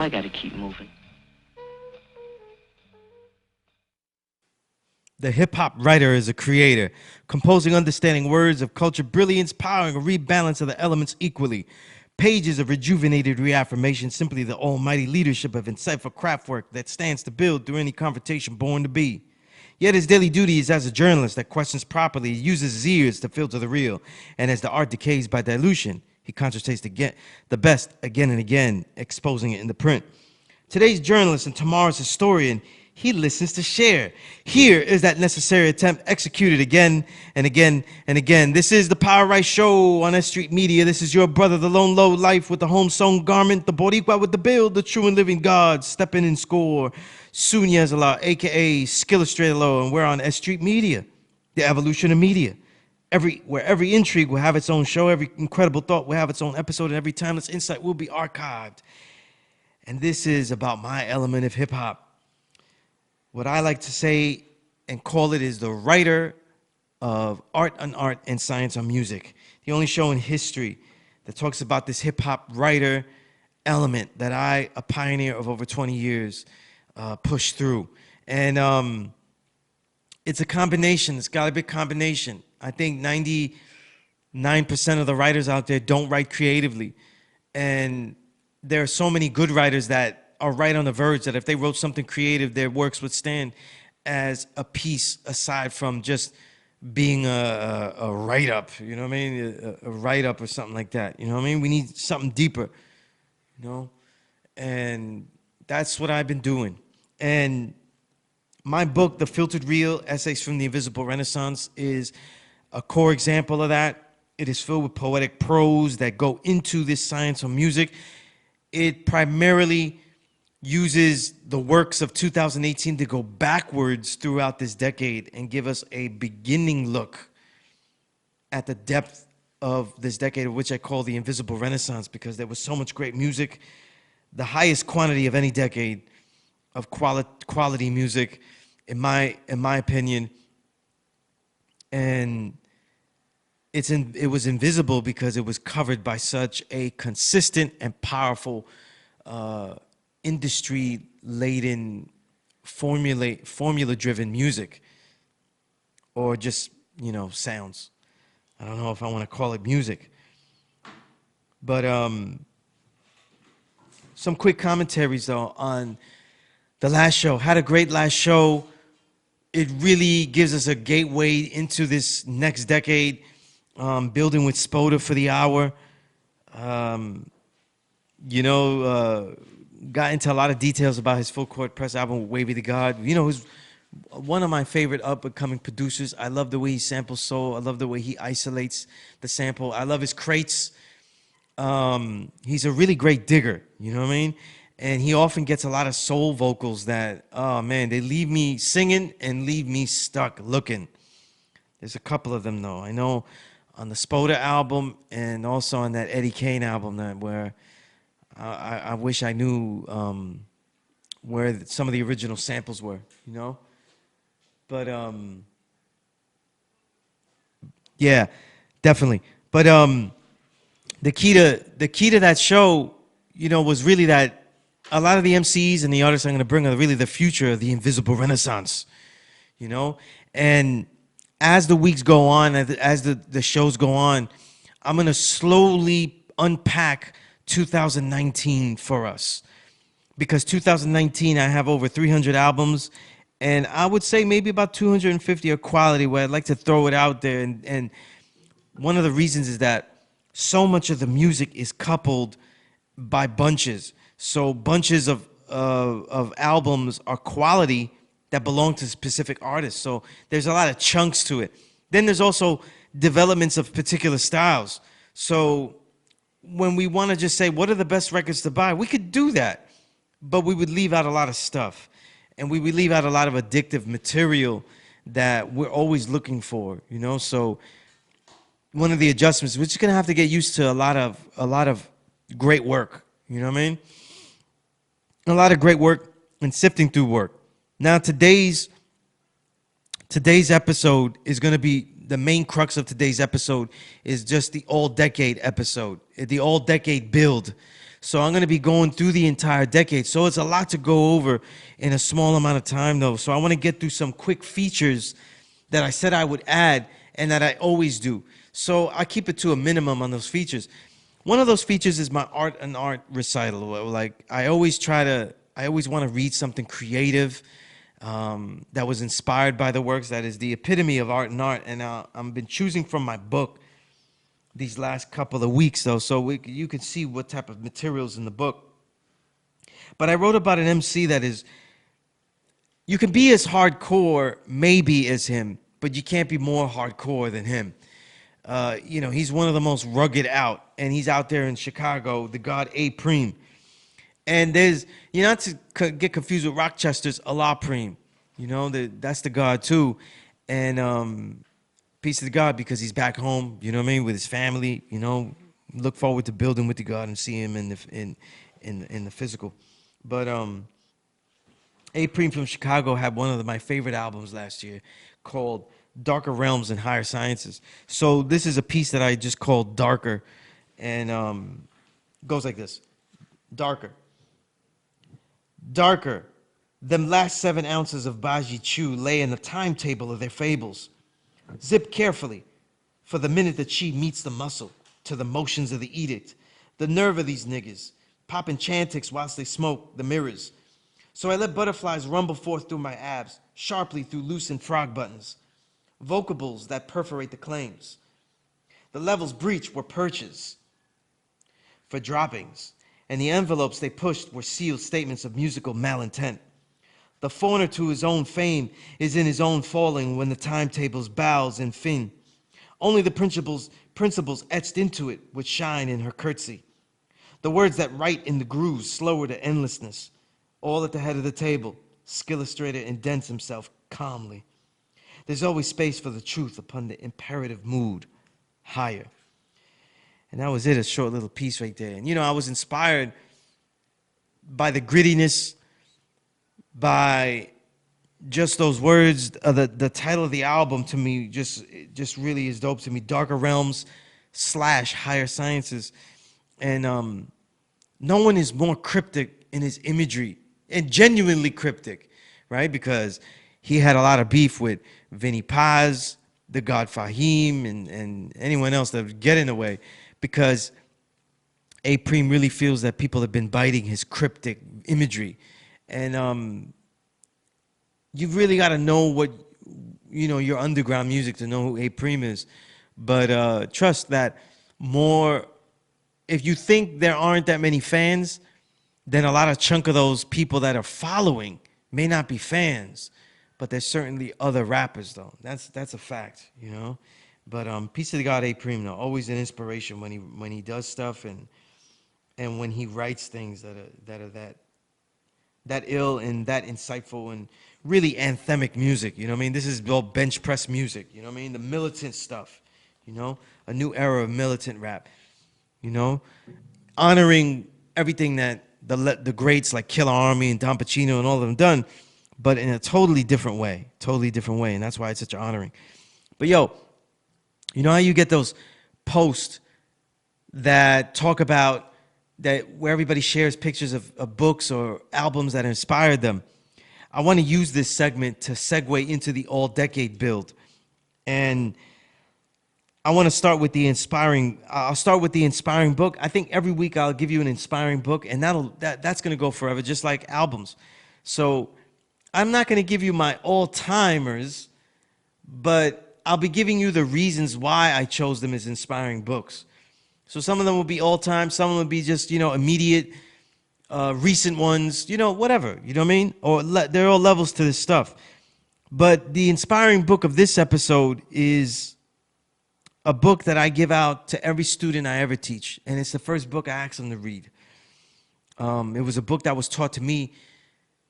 I gotta keep moving. The hip hop writer is a creator, composing understanding words of culture brilliance, powering a rebalance of the elements equally. Pages of rejuvenated reaffirmation, simply the almighty leadership of insightful craftwork that stands to build through any confrontation born to be. Yet his daily duty is as a journalist that questions properly, uses his ears to filter the real, and as the art decays by dilution, he concentrates to get the best again and again, exposing it in the print. Today's journalist and tomorrow's historian, he listens to share. Here is that necessary attempt executed again and again and again. This is the Power Right Show on S.STREET Media. This is your brother, the lone low life with the home sewn garment, the Boricua with the build, the true and living God, stepping in score. Sunya Zala, aka Skillustrator, and we're on S.STREET Media, the evolution of media. Where every intrigue will have its own show, every incredible thought will have its own episode, and every timeless insight will be archived. And this is about my element of hip hop. What I like to say and call it is the writer of art on art and science on music. The only show in history that talks about this hip hop writer element that I, a pioneer of over 20 years, pushed through. And it's a combination. It's got a big combination. I think 99% of the writers out there don't write creatively. And there are so many good writers that are right on the verge that if they wrote something creative, their works would stand as a piece aside from just being a write-up, you know what I mean? A write-up or something like that, you know what I mean? We need something deeper, you know? And that's what I've been doing. And my book, The Filtered Real, Essays from the Invisible Renaissance, is a core example of that. It is filled with poetic prose that go into this science of music. It primarily uses the works of 2018 to go backwards throughout this decade and give us a beginning look at the depth of this decade, which I call the Invisible Renaissance, because there was so much great music, the highest quantity of any decade of quality music, in my opinion. And it was invisible because it was covered by such a consistent and powerful industry-laden, formula-driven music, or just, you know, sounds. I don't know if I want to call it music. But some quick commentaries, though, on the last show. Had a great last show. It really gives us a gateway into this next decade, building with Spoda for the hour. Got into a lot of details about his full court press album, Wavy the God. You know, who's one of my favorite up-and-coming producers. I love the way he samples soul. I love the way he isolates the sample. I love his crates. He's a really great digger, you know what I mean? And he often gets a lot of soul vocals that, oh man, they leave me singing and leave me stuck looking. There's a couple of them though. I know on the Spoda album and also on that Eddie Kane album where I wish I knew where some of the original samples were, you know? But yeah, definitely. But the key to that show, you know, was really that a lot of the MCs and the artists I'm going to bring are really the future of the Invisible Renaissance, you know? And as the weeks go on, as the shows go on, I'm going to slowly unpack 2019 for us. Because 2019, I have over 300 albums, and I would say maybe about 250 are quality, where I'd like to throw it out there. And one of the reasons is that so much of the music is coupled by bunches. So bunches of albums are quality that belong to specific artists. So there's a lot of chunks to it. Then there's also developments of particular styles. So when we want to just say, what are the best records to buy? We could do that, but we would leave out a lot of stuff. And we would leave out a lot of addictive material that we're always looking for, you know? So one of the adjustments, we're just going to have to get used to a lot of great work, you know what I mean? A lot of great work and sifting through work. Now, today's episode is going to be, the main crux of today's episode is just the all-decade episode, the all-decade build. So I'm going to be going through the entire decade. So it's a lot to go over in a small amount of time, though. So I want to get through some quick features that I said I would add and that I always do. So I keep it to a minimum on those features. One of those features is my art and art recital. Like I always want to read something creative that was inspired by the works. That is the epitome of art and art. And I've been choosing from my book these last couple of weeks, though, so you can see what type of materials in the book. But I wrote about an MC that is, you can be as hardcore maybe as him, but you can't be more hardcore than him. He's one of the most rugged out, and he's out there in Chicago, the god A-Prime. And there's, not to get confused with Rochester's Allah Prime. That's the god too. And peace to the God, because he's back home, you know what I mean, with his family. Look forward to building with the God and see him in the physical. But A-Prime from Chicago had one of my favorite albums last year called Darker Realms and Higher Sciences. So this is a piece that I just called Darker, and goes like this. Darker. Darker. Them last 7 ounces of Baji Chu lay in the timetable of their fables. Zip carefully, for the minute that she meets the muscle, to the motions of the edict. The nerve of these niggas, popping chantix whilst they smoke the mirrors. So I let butterflies rumble forth through my abs, sharply through loosened frog buttons. Vocables that perforate the claims. The levels breached were perches for droppings, and the envelopes they pushed were sealed statements of musical malintent. The fawner to his own fame is in his own falling when the timetables bows and fin. Only the principles etched into it would shine in her curtsy. The words that write in the grooves slower to endlessness. All at the head of the table, Skillustrator indents himself calmly. There's always space for the truth upon the imperative mood, higher. And that was it, a short little piece right there. And I was inspired by the grittiness, by just those words. The title of the album to me just really is dope to me. Darker Realms / Higher Sciences. And no one is more cryptic in his imagery, and genuinely cryptic, right? Because he had a lot of beef with Vinnie Paz, the God Fahim, and anyone else that would get in the way, because A-Prime really feels that people have been biting his cryptic imagery. And you've really got to know what, your underground music to know who A-Prime is. But trust that more, if you think there aren't that many fans, then a lot of chunk of those people that are following may not be fans. But there's certainly other rappers, though. That's a fact, But peace to the God, A-Prime, though. Always an inspiration when he does stuff and when he writes things that are that ill and that insightful and really anthemic music. This is all bench press music. The militant stuff. A new era of militant rap. Honoring everything that the greats like Killer Army and Don Pacino and all of them done, but in a totally different way, and that's why it's such an honoring. But yo, you know how you get those posts that talk about that where everybody shares pictures of books or albums that inspired them? I want to use this segment to segue into the all-decade build, and I want to start with the inspiring. I'll start with the inspiring book. I think every week I'll give you an inspiring book, and that's going to go forever, just like albums. So I'm not going to give you my all-timers, but I'll be giving you the reasons why I chose them as inspiring books. So some of them will be all-time, some of them will be just, immediate, recent ones, whatever, you know what I mean? Or there are all levels to this stuff. But the inspiring book of this episode is a book that I give out to every student I ever teach, and it's the first book I ask them to read. It was a book that was taught to me,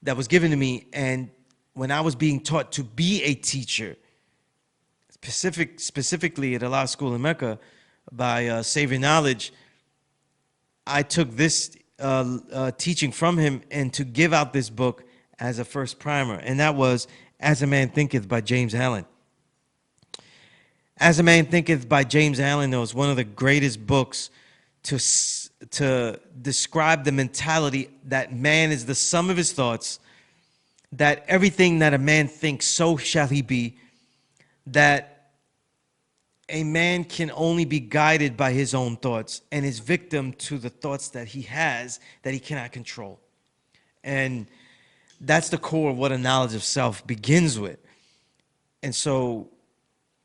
that was given to me, and when I was being taught to be a teacher, specifically at a law school in Mecca by Savior Knowledge, I took this teaching from him and to give out this book as a first primer, and that was As a Man Thinketh by James Allen. As a Man Thinketh by James Allen, though, is one of the greatest books to to describe the mentality that man is the sum of his thoughts, that everything that a man thinks, so shall he be, that a man can only be guided by his own thoughts and is victim to the thoughts that he has that he cannot control. And that's the core of what a knowledge of self begins with. And so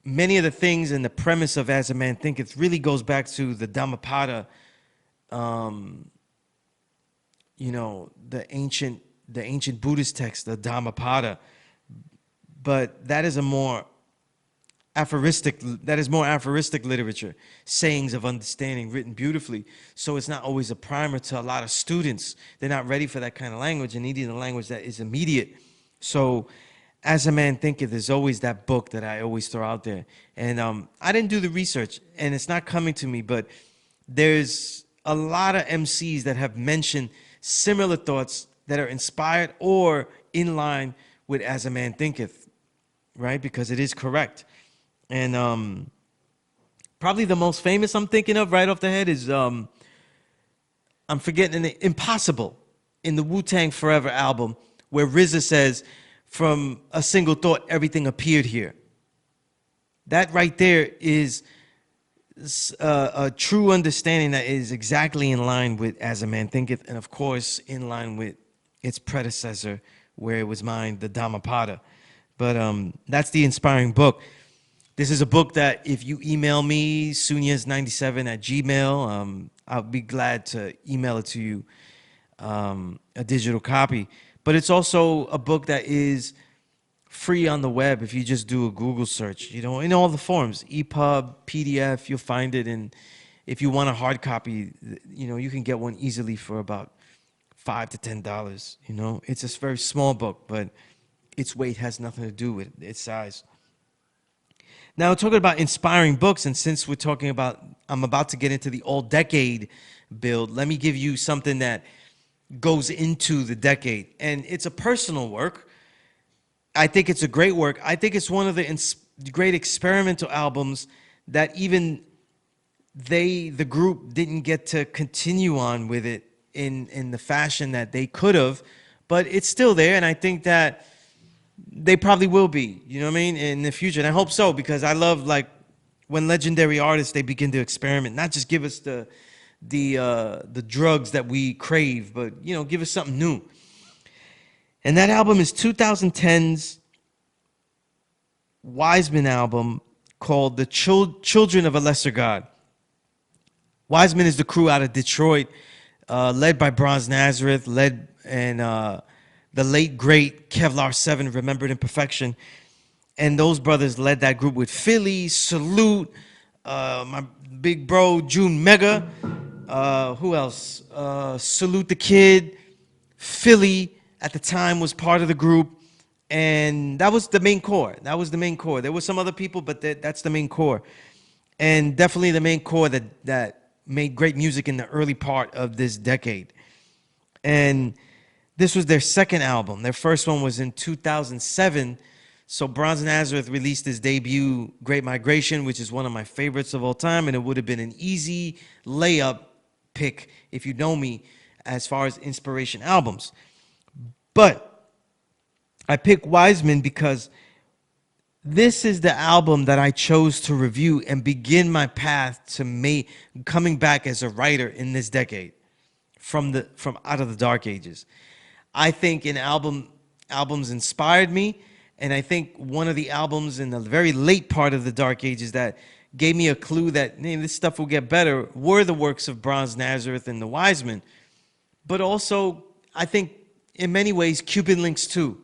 many of the things in the premise of As a Man Thinketh really goes back to the Dhammapada, the ancient Buddhist text, the Dhammapada. But that is more aphoristic literature, sayings of understanding written beautifully. So it's not always a primer to a lot of students. They're not ready for that kind of language and needing a language that is immediate. So As a Man Thinketh is always that book that I always throw out there. And I didn't do the research, and it's not coming to me, but there's a lot of MCs that have mentioned similar thoughts that are inspired or in line with As a Man Thinketh, right? Because it is correct. And probably the most famous I'm thinking of right off the head is, I'm forgetting the Impossible in the Wu-Tang Forever album, where RZA says, from a single thought, everything appeared here. That right there is a true understanding that is exactly in line with As a Man Thinketh, and of course, in line with its predecessor, where it was mine, the Dhammapada. But that's the inspiring book. This is a book that if you email me, sunyas97@gmail, I'll be glad to email it to you, a digital copy. But it's also a book that is free on the web if you just do a Google search, in all the forms, EPUB, PDF, you'll find it. And if you want a hard copy, you can get one easily for about $5 to $10. It's a very small book, but its weight has nothing to do with its size. Now, talking about inspiring books, and since we're talking about, I'm about to get into the all-decade build, let me give you something that goes into the decade. And it's a personal work. I think it's a great work. I think it's one of the great experimental albums that even the group didn't get to continue on with it in the fashion that they could have, but it's still there, and I think that they probably will be, in the future. And I hope so, because I love, when legendary artists, they begin to experiment, not just give us the drugs that we crave, but, give us something new. And that album is 2010's Wiseman album called The Children of a Lesser God. Wiseman is the crew out of Detroit, led by Bronze Nazareth, the late, great Kevlar 7, Remembered in Perfection. And those brothers led that group with Philly, Salute, my big bro, June Mega. Who else? Salute the Kid. Philly, at the time, was part of the group. And that was the main core. There were some other people, but that's the main core. And definitely the main core that made great music in the early part of this decade. And this was their second album. Their first one was in 2007. So Bronze Nazareth released his debut, Great Migration, which is one of my favorites of all time, and it would have been an easy layup pick, if you know me, as far as inspiration albums. But I picked Wiseman because this is the album that I chose to review and begin my path to coming back as a writer in this decade, from out of the dark ages. I think albums inspired me, and I think one of the albums in the very late part of the Dark Ages that gave me a clue that this stuff will get better were the works of Bronze Nazareth and the Wiseman. But also, I think, in many ways, Cuban Links 2.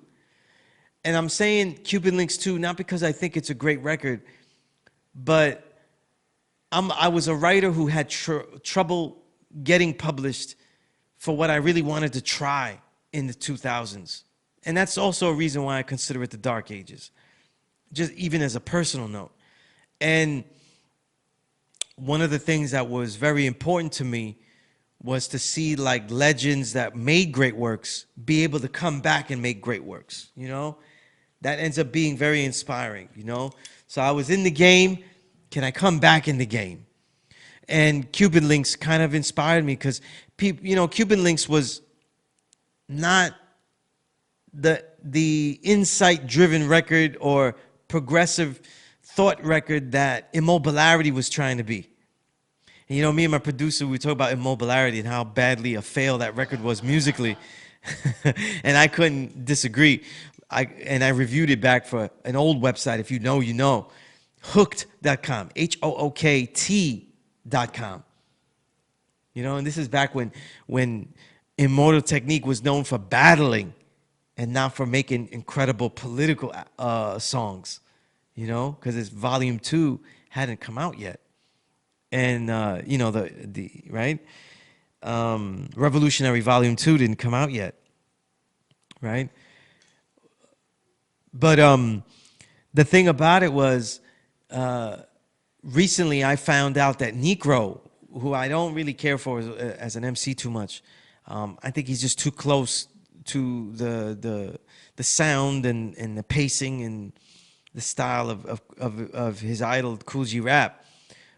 And I'm saying Cuban Links 2 not because I think it's a great record, but I was a writer who had trouble getting published for what I really wanted to try in the 2000s. And that's also a reason why I consider it the Dark Ages, just even as a personal note. And one of the things that was very important to me was to see legends that made great works be able to come back and make great works, That ends up being very inspiring, So I was in the game. Can I come back in the game? And Cuban Links kind of inspired me because Cuban Links was not the insight driven record or progressive thought record that Immobilarity was trying to be. And, me and my producer, we talk about Immobilarity and how badly a fail that record was musically. And I couldn't disagree. I reviewed it back for an old website. If you know, you know. Hooked.com. HOOKT.com. And this is back when Immortal Technique was known for battling and not for making incredible political songs, because its volume 2 hadn't come out yet. And, the right? Revolutionary Volume 2 didn't come out yet, right? But the thing about it was, recently I found out that Negro, who I don't really care for as an MC too much, I think he's just too close to the sound and the pacing and the style of his idol Kool G Rap.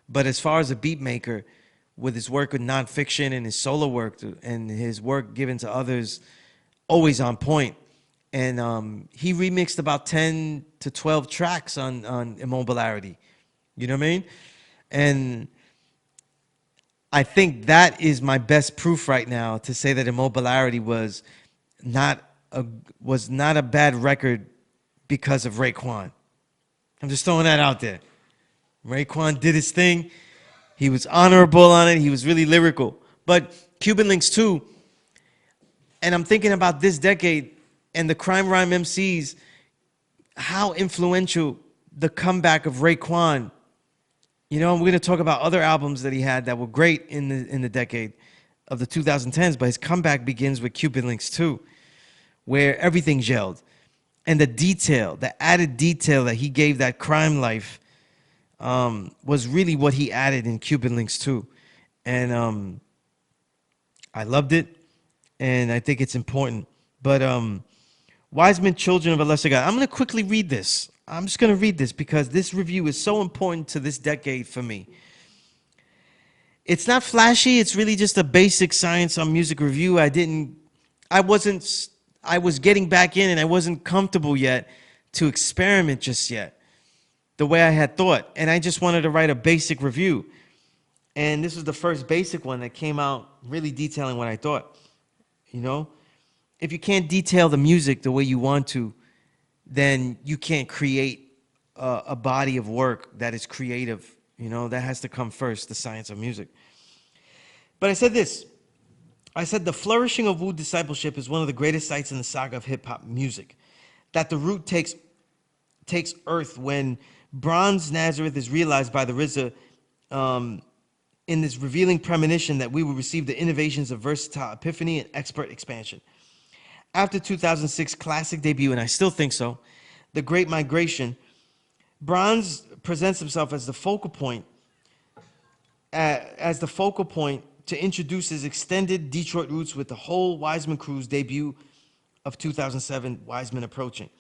But as far as a beat maker, with his work with Nonfiction and his solo work and his work given to others, always on point. And he remixed about 10 to 12 tracks on Immobilarity. You know what I mean? And I think that is my best proof right now to say that Immobilarity was not a bad record because of Raekwon. I'm just throwing that out there. Raekwon did his thing. He was honorable on it. He was really lyrical. But Cuban Links too. And I'm thinking about this decade and the crime rhyme MCs, how influential the comeback of Raekwon. We're going to talk about other albums that he had that were great in the decade of the 2010s, but his comeback begins with Cuban Links 2, where everything gelled. And the added detail that he gave that crime life was really what he added in Cuban Links 2. And I loved it, and I think it's important. But Wiseman, Children of a Lesser God. I'm going to quickly read this. I'm just going to read this because this review is so important to this decade for me. It's not flashy. It's really just a basic science on music review. I was getting back in and I wasn't comfortable yet to experiment just yet the way I had thought. And I just wanted to write a basic review. And this was the first basic one that came out really detailing what I thought. If you can't detail the music the way you want to, then you can't create a body of work that is creative. That has to come first, the science of music. But I said this. I said the flourishing of Wu discipleship is one of the greatest sights in the saga of hip-hop music. That the root takes earth when Bronze Nazareth is realized by the RZA in this revealing premonition that we will receive the innovations of versatile epiphany and expert expansion. After 2006 classic debut, and I still think so, The Great Migration, Bronze presents himself as the focal point to introduce his extended Detroit roots with the whole Wiseman crew's debut of 2007, Wiseman Approaching.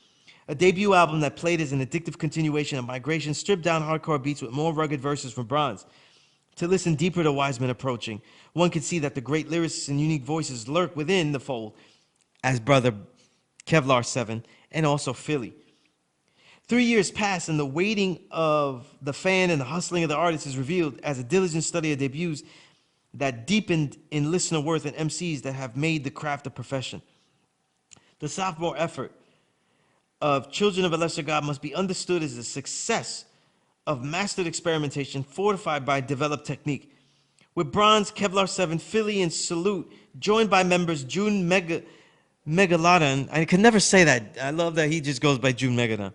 A debut album that played as an addictive continuation of Migration, stripped down hardcore beats with more rugged verses from Bronze. To listen deeper to Wiseman Approaching, one could see that the great lyricists and unique voices lurk within the fold, as brother Kevlar 7 and also Philly. 3 years pass and the waiting of the fan and the hustling of the artist is revealed as a diligent study of debuts that deepened in listener worth and MCs that have made the craft a profession. The sophomore effort of Children of a Lesser God must be understood as a success of mastered experimentation fortified by developed technique. With Bronze, Kevlar 7, Philly, and Salute, joined by members June Megalodon, I can never say that. I love that he just goes by June Megalodon.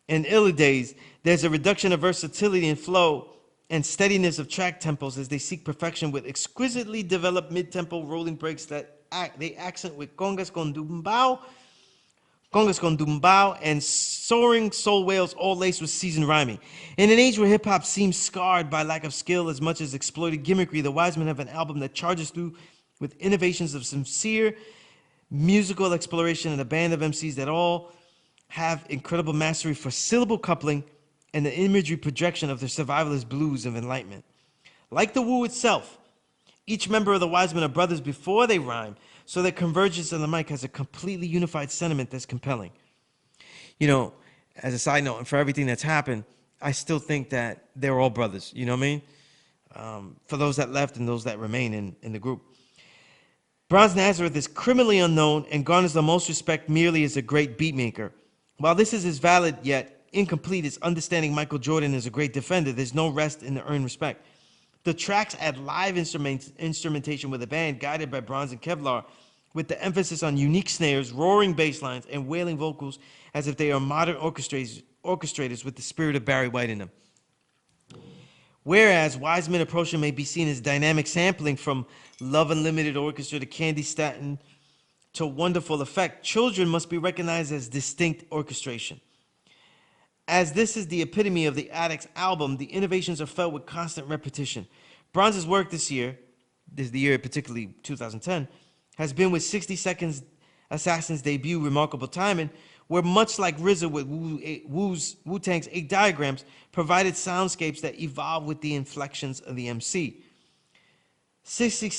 And Illidays, there's a reduction of versatility and flow and steadiness of track tempos as they seek perfection with exquisitely developed mid-tempo rolling breaks that they accent with congas con dumbao, and soaring soul wails all laced with seasoned rhyming. In an age where hip-hop seems scarred by lack of skill as much as exploited gimmickry, the Wisemen have an album that charges through with innovations of sincere musical exploration and a band of MCs that all have incredible mastery for syllable coupling and the imagery projection of their survivalist blues of enlightenment. Like the woo itself, each member of the wise men are brothers before they rhyme, so their convergence on the mic has a completely unified sentiment that's compelling. You know, as a side note, and for everything that's happened, I still think that they're all brothers. You know what I mean? For those that left and those that remain in the group. Bronze Nazareth is criminally unknown and garners the most respect merely as a great beatmaker. While this is as valid yet incomplete as understanding Michael Jordan as a great defender, there's no rest in the earned respect. The tracks add live instrumentation with a band guided by Bronze and Kevlar, with the emphasis on unique snares, roaring bass lines, and wailing vocals as if they are modern orchestrators with the spirit of Barry White in them. Whereas Wiseman approach may be seen as dynamic sampling from Love Unlimited Orchestra to Candy Staten to Wonderful Effect, Children must be recognized as distinct orchestration. As this is the epitome of the Addicts album, the innovations are felt with constant repetition. Bronze's work this year, the year particularly 2010, has been with 60 Seconds Assassin's debut, Remarkable Timing, where much like RZA with Wu-Tang's 8 Diagrams, provided soundscapes that evolve with the inflections of the MC. 60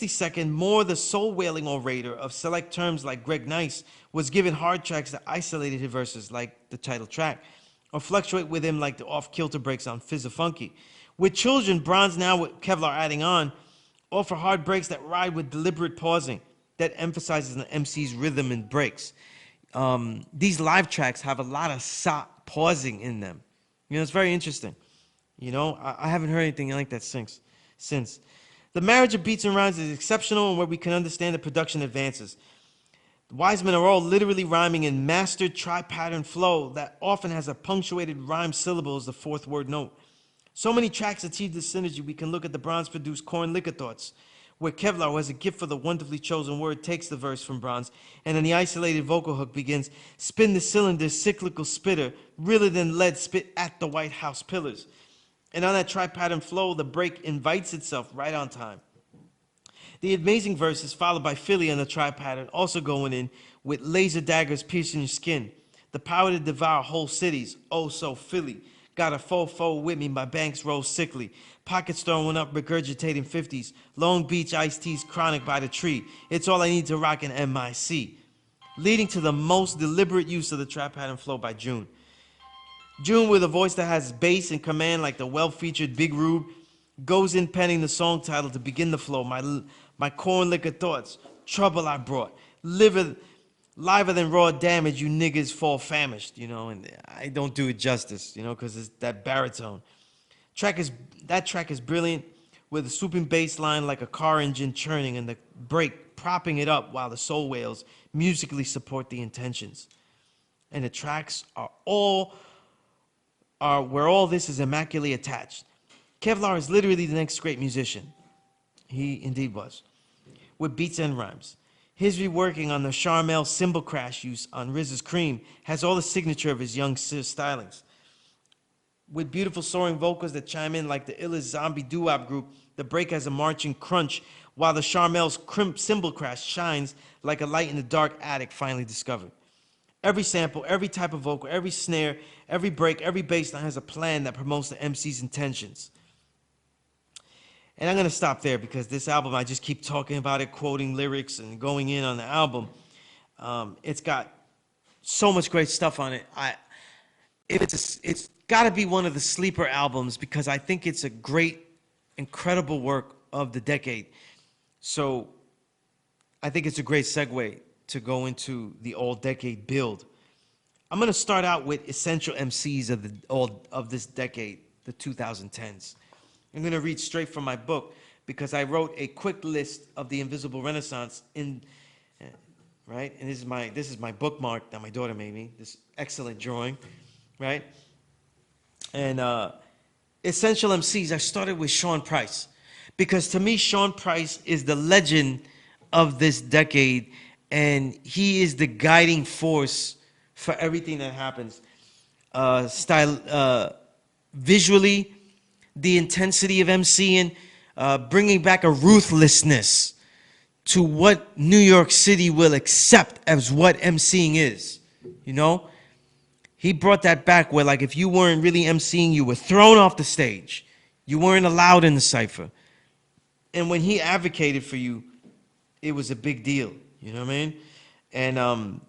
Second, more the soul-wailing orator of select terms like Greg Nice, was given hard tracks that isolated his verses like the title track, or fluctuate with him like the off-kilter breaks on Fizz Funky. With Children, Bronze, now with Kevlar adding on, offer hard breaks that ride with deliberate pausing that emphasizes the MC's rhythm and breaks. These live tracks have a lot of pausing in them. You know, it's very interesting. You know, I haven't heard anything like that since. The marriage of beats and rhymes is exceptional, and where we can understand the production advances. The Wisemen are all literally rhyming in mastered tri-pattern flow that often has a punctuated rhyme syllable as the fourth word note. So many tracks achieve this synergy. We can look at the Bronze-produced Corn Liquor Thoughts, where Kevlar, who has a gift for the wonderfully chosen word, takes the verse from Bronze, and then the isolated vocal hook begins, spin the cylinder, cyclical spitter, realer than lead spit at the White House pillars. And on that tri-pattern flow, the break invites itself right on time. The amazing verse is followed by Philly on the tri-pattern, also going in with laser daggers piercing your skin. The power to devour whole cities, oh so Philly. Got a fofo with me, my banks roll sickly. Pockets throwing up, regurgitating 50s. Long Beach iced teas chronic by the tree. It's all I need to rock an MIC. Leading to the most deliberate use of the trap pattern flow by June. June, with a voice that has bass and command like the well-featured Big Rube, goes in penning the song title to begin the flow. My corn liquor thoughts, trouble I brought. Liver, liver than raw damage, you niggas fall famished, you know, and I don't do it justice, you know, because it's that baritone. That track is brilliant, with a swooping bass line like a car engine churning and the break propping it up while the soul wails musically support the intentions. And the tracks are where all this is immaculately attached. Kevlar is literally the next great musician. He indeed was. With beats and rhymes. His reworking on the Charmel cymbal crash use on RZA's Cream has all the signature of his young stylings. With beautiful soaring vocals that chime in like the illest zombie doo-wop group, the break has a marching crunch, while the Charmel's cymbal crash shines like a light in the dark attic finally discovered. Every sample, every type of vocal, every snare, every break, every bass line has a plan that promotes the MC's intentions. And I'm going to stop there because this album, I just keep talking about it, quoting lyrics and going in on the album. It's got so much great stuff on it. It's got to be one of the sleeper albums because I think it's a great, incredible work of the decade. So I think it's a great segue to go into the all-decade build. I'm going to start out with essential MCs of this decade, the 2010s. I'm going to read straight from my book because I wrote a quick list of the Invisible Renaissance right? And this is my bookmark that my daughter made me, this excellent drawing, right? And essential MCs, I started with Sean Price because to me, Sean Price is the legend of this decade and he is the guiding force for everything that happens. Visually, the intensity of MCing, bringing back a ruthlessness to what New York City will accept as what MCing is, you know? He brought that back where, like, if you weren't really MCing, you were thrown off the stage. You weren't allowed in the cipher. And when he advocated for you, it was a big deal. You know what I mean? And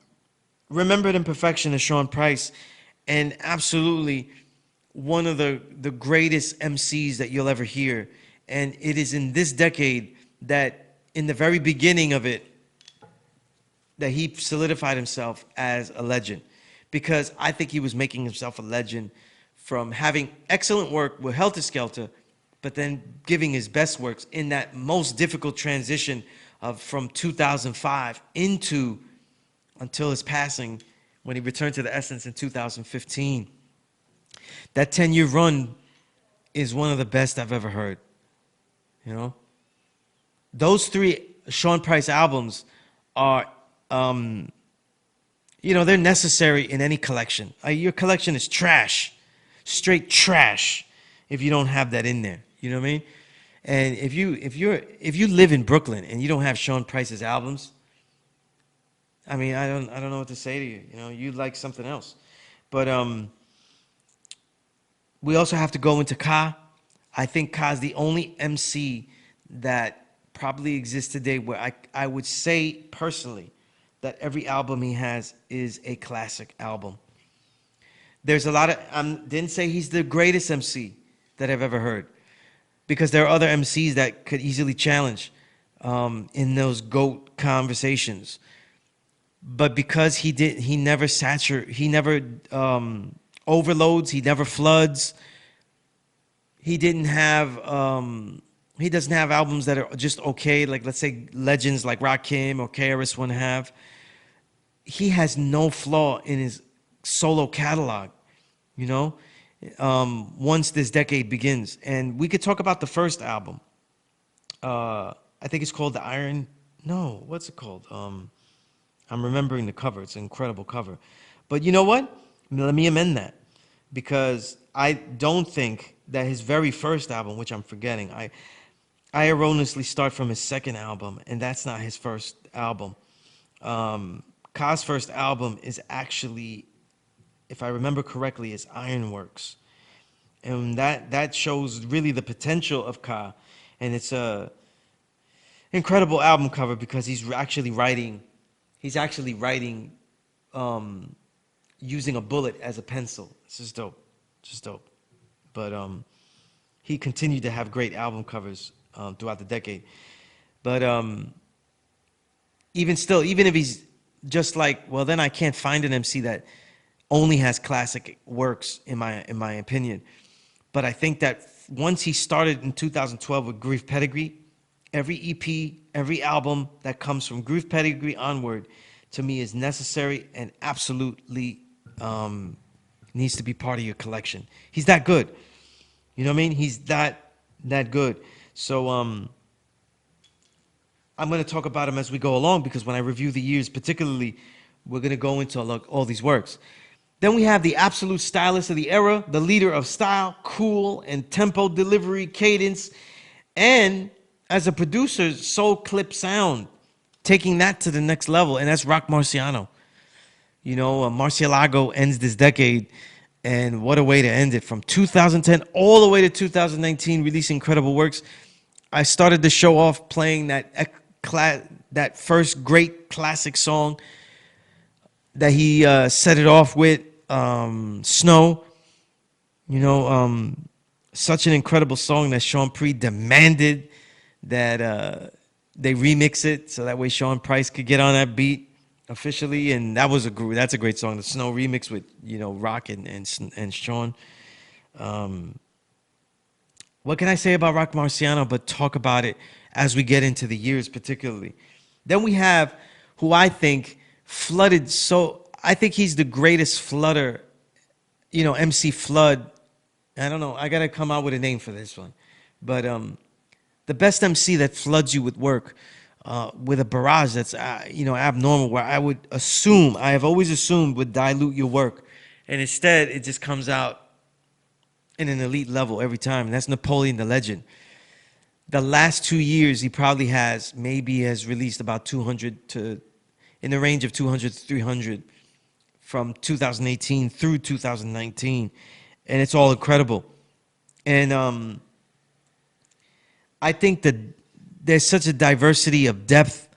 Remembered Imperfection of Sean Price, and absolutely one of the greatest MCs that you'll ever hear. And it is in this decade that, in the very beginning of it, that he solidified himself as a legend. Because I think he was making himself a legend from having excellent work with Helter Skelter, but then giving his best works in that most difficult transition of from 2005 into until his passing when he returned to the Essence in 2015. That 10-year run is one of the best I've ever heard. You know, those three Sean Price albums are, they're necessary in any collection. Your collection is trash, straight trash, if you don't have that in there. You know what I mean? And if you live in Brooklyn and you don't have Sean Price's albums, I mean, I don't know what to say to you. You know, you like something else. But we also have to go into Ka. I think Ka's the only MC that probably exists today where I would say personally that every album he has is a classic album. There's a lot of, didn't say he's the greatest MC that I've ever heard, because there are other MCs that could easily challenge in those GOAT conversations. But because he never overloads, he never floods. He doesn't have albums that are just okay, like let's say legends like Rakim or KRS One have. He has no flaw in his solo catalog, you know, once this decade begins. And we could talk about the first album. I think it's called The Iron. No, what's it called? I'm remembering the cover. It's an incredible cover. But you know what? Let me amend that, because I don't think that his very first album, which I'm forgetting, I erroneously start from his second album, and that's not his first album. Ka's first album is actually, if I remember correctly, is Ironworks. And that shows really the potential of Ka. And it's a incredible album cover because he's actually writing using a bullet as a pencil. It's just dope. Just dope. But he continued to have great album covers throughout the decade. But even still, even if he's just like, well, then I can't find an MC that only has classic works, in my opinion. But I think that once he started in 2012 with Grief Pedigree, every EP, every album that comes from Grief Pedigree onward, to me, is necessary and absolutely needs to be part of your collection. He's that good. You know what I mean? He's that good. So I'm going to talk about him as we go along, because when I review the years particularly, we're going to go into all these works. Then we have the absolute stylist of the era, the leader of style, cool, and tempo delivery, cadence, and as a producer, soul clip sound, taking that to the next level, and that's Rock Marciano. You know, Marcialago ends this decade, and what a way to end it. From 2010 all the way to 2019, releasing incredible works. I started the show off playing that first great classic song that he set it off with, Snow. You know, such an incredible song that Sean Priest demanded that they remix it so that way Sean Price could get on that beat officially, and that's a great song, the Snow remix with, you know, Rock and Sean. What can I say about Rock Marciano but talk about it as we get into the years particularly? Then we have who I think flooded, so I think he's the greatest flooder, you know, MC Flood. I don't know, I gotta come out with a name for this one, but the best MC that floods you with work, with a barrage that's abnormal, where I have always assumed would dilute your work, and instead it just comes out in an elite level every time, and that's Napoleon the Legend. The last 2 years, he probably has released about 200 to, in the range of 200 to 300 from 2018 through 2019, and it's all incredible. And I think that there's such a diversity of depth,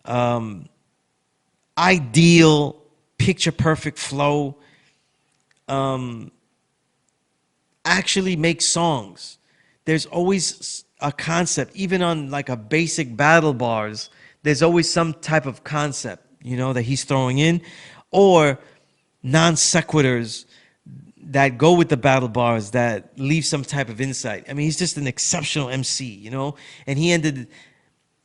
um, ideal, picture perfect flow, um, actually make songs. There's always a concept, even on like a basic battle bars. There's always some type of concept, that he's throwing in, or non sequiturs that go with the battle bars that leave some type of insight. I mean, he's just an exceptional MC, and he ended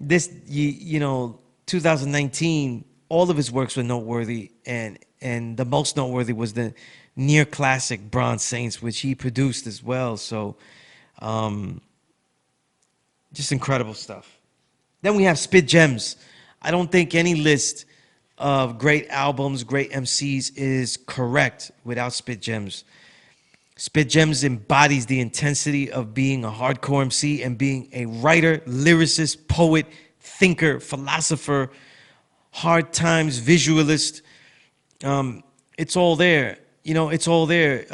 this, 2019. All of his works were noteworthy, and the most noteworthy was the near classic Bronze Saints, which he produced as well. So, um, just incredible stuff. Then we have Spit Gems. I don't think any list of great albums, great MCs is correct without Spit Gems. Spit Gems embodies the intensity of being a hardcore MC and being a writer, lyricist, poet, thinker, philosopher, hard times visualist. It's all there. It's all there.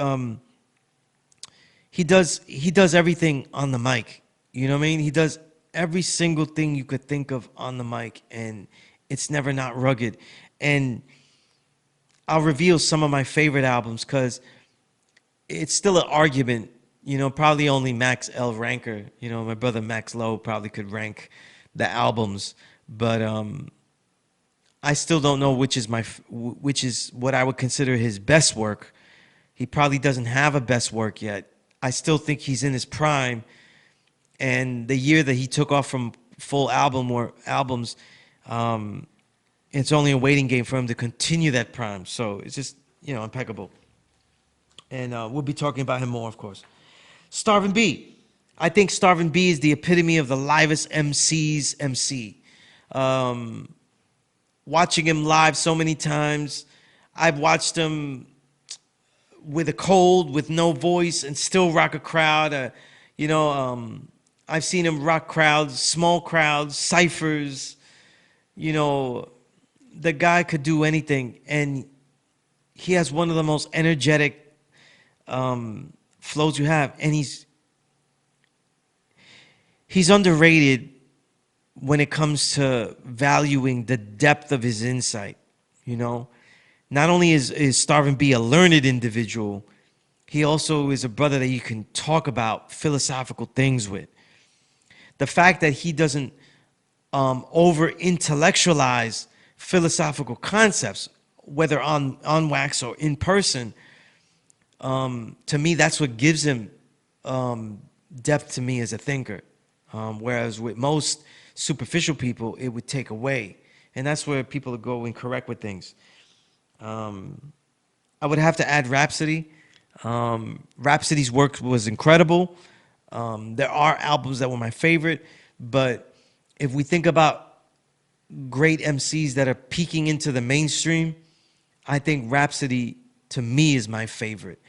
He does everything on the mic. You know what I mean? He does every single thing you could think of on the mic, and it's never not rugged. And I'll reveal some of my favorite albums because it's still an argument. Probably only Max L. Ranker, my brother Max Lowe probably could rank the albums, but I still don't know which is what I would consider his best work. He probably doesn't have a best work yet. I still think he's in his prime, and the year that he took off from full albums, it's only a waiting game for him to continue that prime. So it's just impeccable, and we'll be talking about him more, of course. Starvin' B. I think Starvin' B is the epitome of the livest MC's MC. Watching him live so many times, I've watched him with a cold, with no voice, and still rock a crowd. I've seen him rock crowds, small crowds, ciphers. The guy could do anything, and he has one of the most energetic flows you have, and he's underrated when it comes to valuing the depth of his insight. Not only is Starvin' B a learned individual, he also is a brother that you can talk about philosophical things with. The fact that he doesn't over intellectualize philosophical concepts, whether on wax or in person, to me, that's what gives him depth to me as a thinker. Whereas with most superficial people, it would take away. And that's where people go incorrect with things. I would have to add Rhapsody. Rhapsody's work was incredible. There are albums that were my favorite, but if we think about great MCs that are peeking into the mainstream, I think Rhapsody, to me, is my favorite.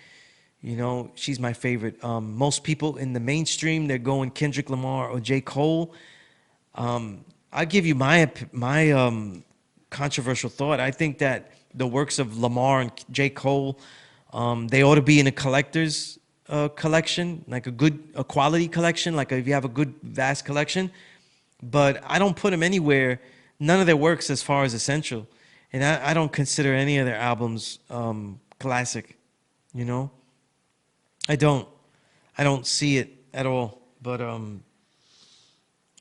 She's my favorite. Most people in the mainstream, they're going Kendrick Lamar or J. Cole. I'll give you my controversial thought. I think that the works of Lamar and J. Cole, they ought to be in a collector's collection, like a quality collection, like if you have a good, vast collection. But I don't put them anywhere, none of their works as far as essential. And I don't consider any of their albums classic, I don't see it at all. But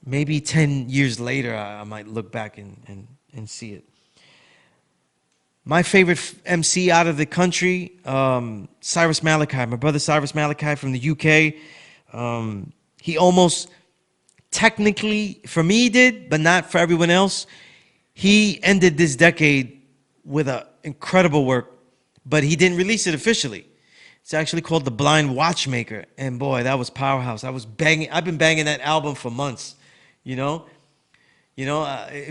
maybe 10 years later, I might look back and see it. My favorite MC out of the country, Cyrus Malachi, my brother Cyrus Malachi from the UK. He almost technically, for me, he did, but not for everyone else. He ended this decade with an incredible work, but he didn't release it officially. It's actually called The Blind Watchmaker, and boy, that was powerhouse. I've been banging that album for months, it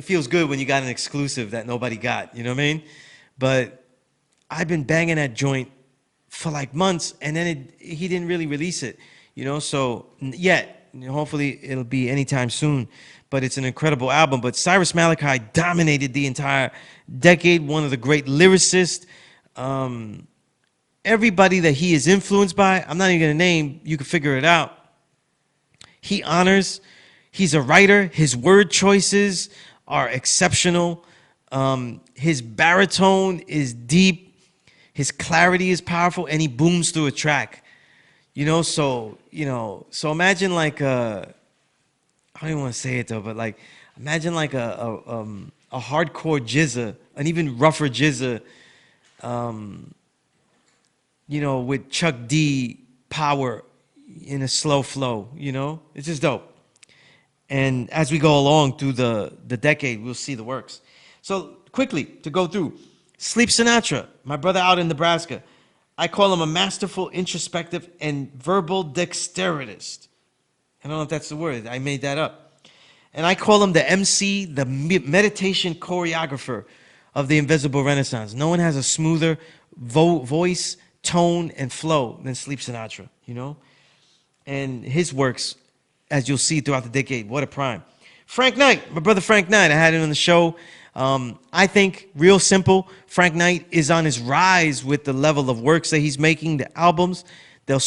feels good when you got an exclusive that nobody got, you know what I mean? But I've been banging that joint for like months, and then he didn't really release it, so yet. Hopefully it'll be anytime soon, but it's an incredible album. But Cyrus Malachi dominated the entire decade, one of the great lyricists. Everybody that he is influenced by, I'm not even going to name, you can figure it out. He honors He's a writer. His word choices are exceptional. His baritone is deep. His clarity is powerful, and he booms through a track. So imagine like I don't even want to say it though, but like imagine like a hardcore jizza, an even rougher jizza, with Chuck D power in a slow flow. It's just dope. And as we go along through the decade, we'll see the works. So quickly to go through, Sleep Sinatra, my brother out in Nebraska. I call him a masterful, introspective, and verbal dexteritist. I don't know if that's the word. I made that up. And I call him the MC, the meditation choreographer of the Invisible Renaissance. No one has a smoother voice, tone, and flow than Sleep Sinatra. And his works, as you'll see throughout the decade, what a prime. Frank Knight, my brother Frank Knight, I had him on the show. I think, real simple, Frank Knight is on his rise with the level of works that he's making, the albums. I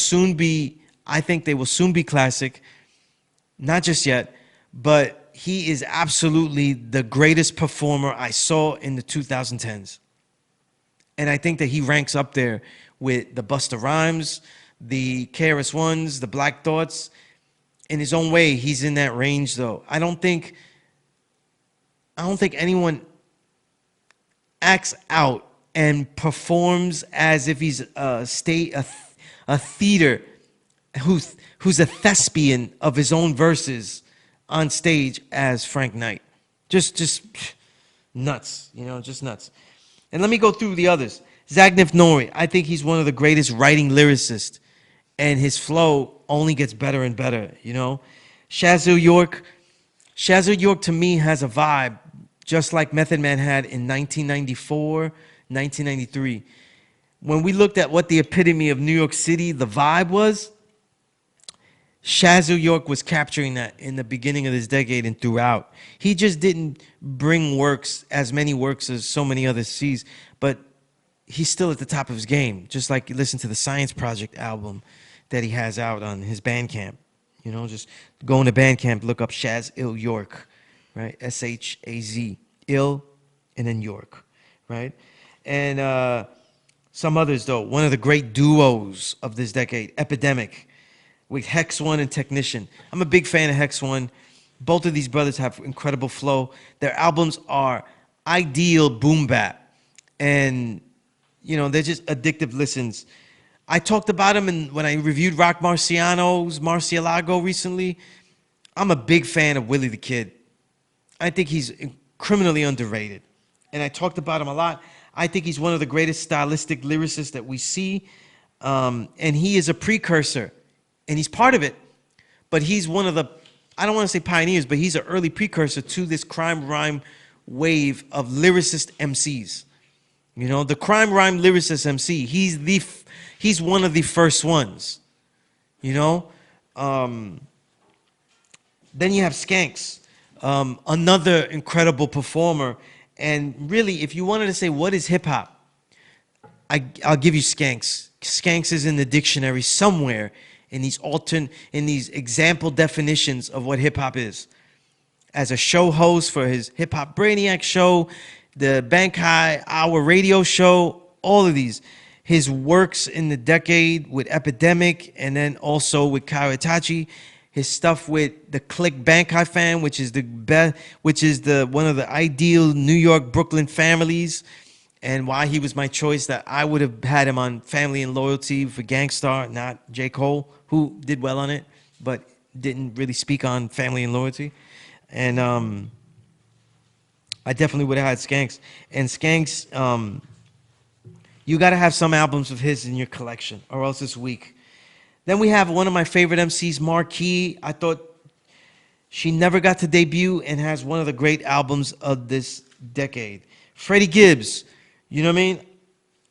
think they will soon be classic. Not just yet, but he is absolutely the greatest performer I saw in the 2010s. And I think that he ranks up there with the Busta Rhymes, the KRS-Ones, the Black Thoughts. In his own way, he's in that range, though. I don't think anyone acts out and performs as if he's a theater who's a thespian of his own verses on stage as Frank Knight. Just nuts, just nuts. And let me go through the others. Zagnif Nori, I think he's one of the greatest writing lyricists, and his flow only gets better and better, Shazil York to me has a vibe just like Method Man had in 1994, 1993. When we looked at what the epitome of New York City, the vibe was, Shazil York was capturing that in the beginning of this decade and throughout. He just didn't bring as many works as so many others sees, but he's still at the top of his game. Just like you listen to the Science Project album that he has out on his Bandcamp. Just go into Bandcamp, look up Shazil York, right? S-H-A-Z, ill, and then York, right? And some others, though. One of the great duos of this decade, Epidemic, with Hex One and Technician. I'm a big fan of Hex One. Both of these brothers have incredible flow. Their albums are ideal boom bap. And, they're just addictive listens. I talked about them when I reviewed Rock Marciano's Marcialago recently. I'm a big fan of Willie the Kid. I think he's criminally underrated. And I talked about him a lot. I think he's one of the greatest stylistic lyricists that we see. And he is a precursor. And he's part of it. But he's one of the, I don't want to say pioneers, but he's an early precursor to this crime rhyme wave of lyricist MCs. The crime rhyme lyricist MC, he's one of the first ones. Then you have Skanks, another incredible performer. And really, if you wanted to say what is hip hop, I'll give you Skanks. Skanks is in the dictionary somewhere in these example definitions of what hip hop is. As a show host for his Hip Hop Brainiac show, the Bank High Hour radio show, all of these. His works in the decade with Epidemic, and then also with Kaio Itachi. His stuff with the Click Bank High Fan, which is one of the ideal New York Brooklyn families, and why he was my choice. That I would have had him on Family and Loyalty for Gangstar, not J. Cole, who did well on it, but didn't really speak on Family and Loyalty. And I definitely would have had Skanks. And Skanks, you got to have some albums of his in your collection, or else it's weak. Then we have one of my favorite MCs, Marquis. I thought she never got to debut and has one of the great albums of this decade. Freddie Gibbs, you know what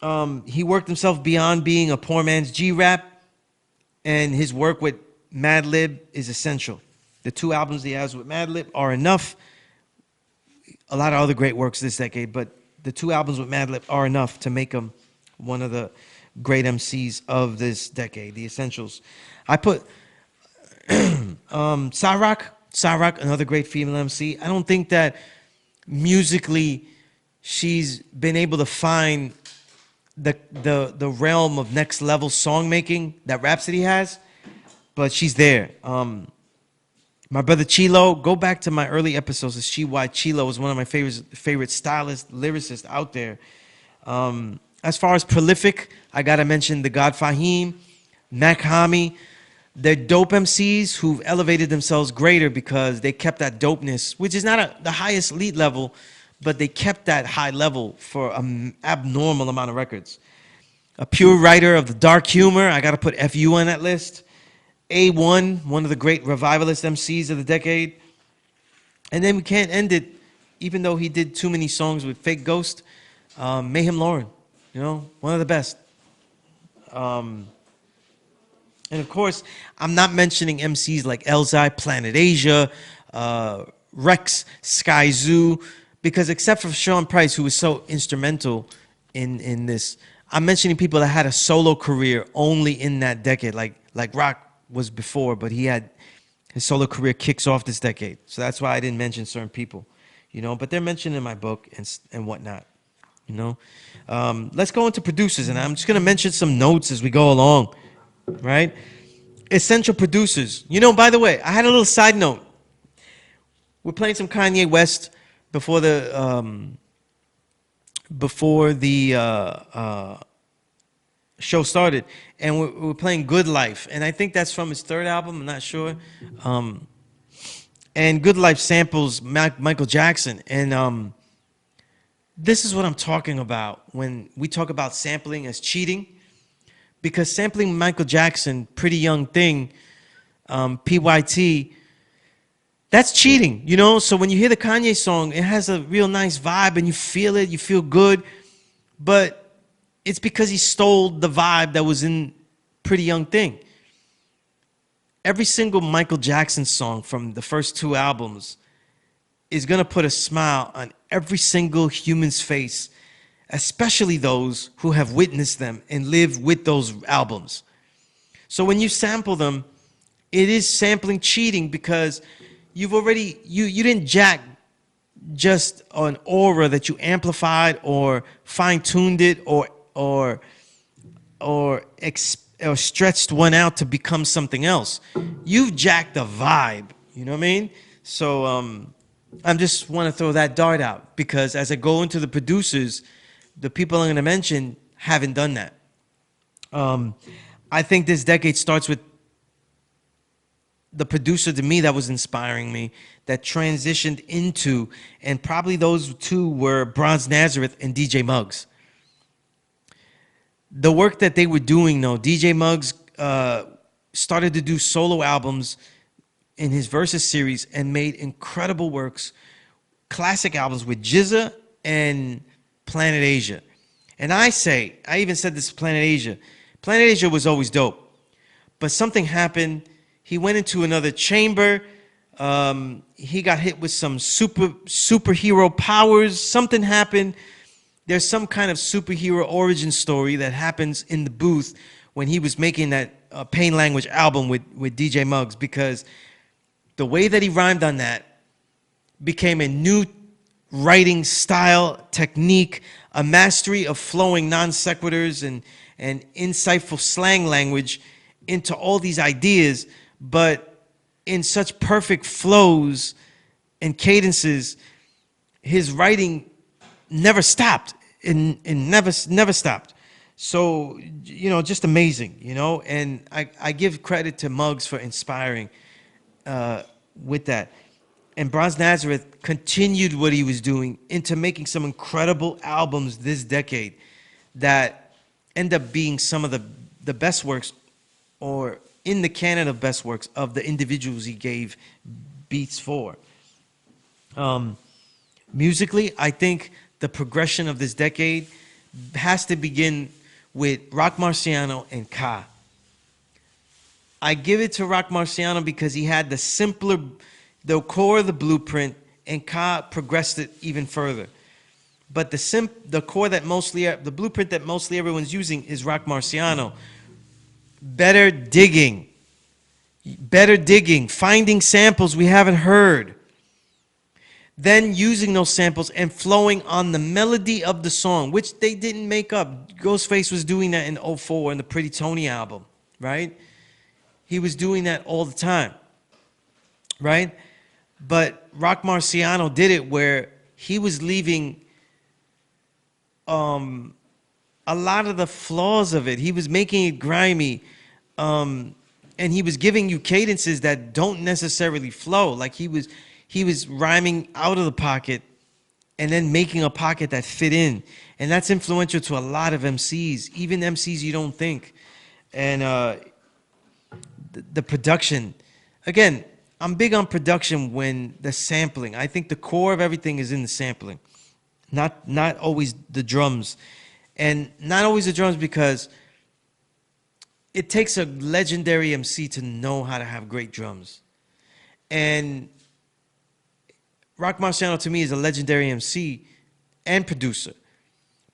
I mean? He worked himself beyond being a poor man's G-rap, and his work with Madlib is essential. The two albums he has with Madlib are enough. A lot of other great works this decade, but the two albums with Madlib are enough to make him one of the great MCs of this decade, the essentials. I put Cyrock Cyrock, another great female MC. I don't think that musically she's been able to find the realm of next level song making that Rhapsody has, but she's there. My brother Chilo, go back to my early episodes to see why Chilo was one of my favorite stylists, lyricists out there. As far as prolific, I gotta mention the God Fahim, Mac Hami. They're dope MCs who've elevated themselves greater because they kept that dopeness, which is not the highest elite level, but they kept that high level for an abnormal amount of records. A pure writer of the dark humor, I gotta put FU on that list. A1, one of the great revivalist MCs of the decade. And then we can't end it, even though he did too many songs with Fake Ghost, Mayhem Lauren, one of the best. And of course, I'm not mentioning MCs like Elzai, Planet Asia, Rex, Sky Zoo, because except for Sean Price, who was so instrumental in this, I'm mentioning people that had a solo career only in that decade, like Rock was before, but his solo career kicks off this decade. So that's why I didn't mention certain people, but they're mentioned in my book and whatnot, Let's go into producers, and I'm just going to mention some notes as we go along. Right? Essential producers. By the way, I had a little side note. We're playing some Kanye West before the show started, and we're playing Good Life, and I think that's from his third album. I'm not sure. And Good Life samples Michael Jackson, and this is what I'm talking about when we talk about sampling as cheating. Because sampling Michael Jackson, Pretty Young Thing, PYT, that's cheating, So when you hear the Kanye song, it has a real nice vibe and you feel it, you feel good. But it's because he stole the vibe that was in Pretty Young Thing. Every single Michael Jackson song from the first two albums is going to put a smile on every single human's face, especially those who have witnessed them and live with those albums. So when you sample them, it is sampling cheating because you've already, you didn't jack just an aura that you amplified or fine-tuned it or stretched one out to become something else. You've jacked a vibe, you know what I mean? So I just want to throw that dart out because as I go into the producers, the people I'm going to mention haven't done that. I think this decade starts with the producer to me that was inspiring me, that transitioned into, and probably those two were Bronze Nazareth and DJ Muggs. The work that they were doing, though, DJ Muggs started to do solo albums in his Versus series and made incredible works, classic albums with Jizza and Planet Asia. And I even said this to Planet Asia. Planet Asia was always dope. But something happened. He went into another chamber. He got hit with some superhero powers. Something happened. There's some kind of superhero origin story that happens in the booth when he was making that Pain Language album with DJ Muggs, because the way that he rhymed on that became a new writing style, technique, a mastery of flowing non sequiturs and insightful slang language into all these ideas, but in such perfect flows and cadences. His writing never stopped and never stopped. So, just amazing, and I give credit to Muggs for inspiring with that. And Bronze Nazareth continued what he was doing into making some incredible albums this decade that end up being some of the best works, or in the canon of best works, of the individuals he gave beats for. Musically, I think the progression of this decade has to begin with Rock Marciano and Ka. I give it to Rock Marciano because he had the core of the blueprint, and Ka progressed it even further. But the core the blueprint that mostly everyone's using is Rock Marciano. Better digging. better digging, finding samples we haven't heard, then using those samples and flowing on the melody of the song, which they didn't make up. Ghostface was doing that in '04 in the Pretty Tony album, right? He was doing that all the time, right? But Rock Marciano did it where he was leaving a lot of the flaws of it. He was making it grimy, and he was giving you cadences that don't necessarily flow. Like he was rhyming out of the pocket and then making a pocket that fit in. And that's influential to a lot of MCs, even MCs you don't think. And the production, again, I'm big on production when the sampling. I think the core of everything is in the sampling, not always the drums. And not always the drums because it takes a legendary MC to know how to have great drums. And Rock Marciano to me is a legendary MC and producer,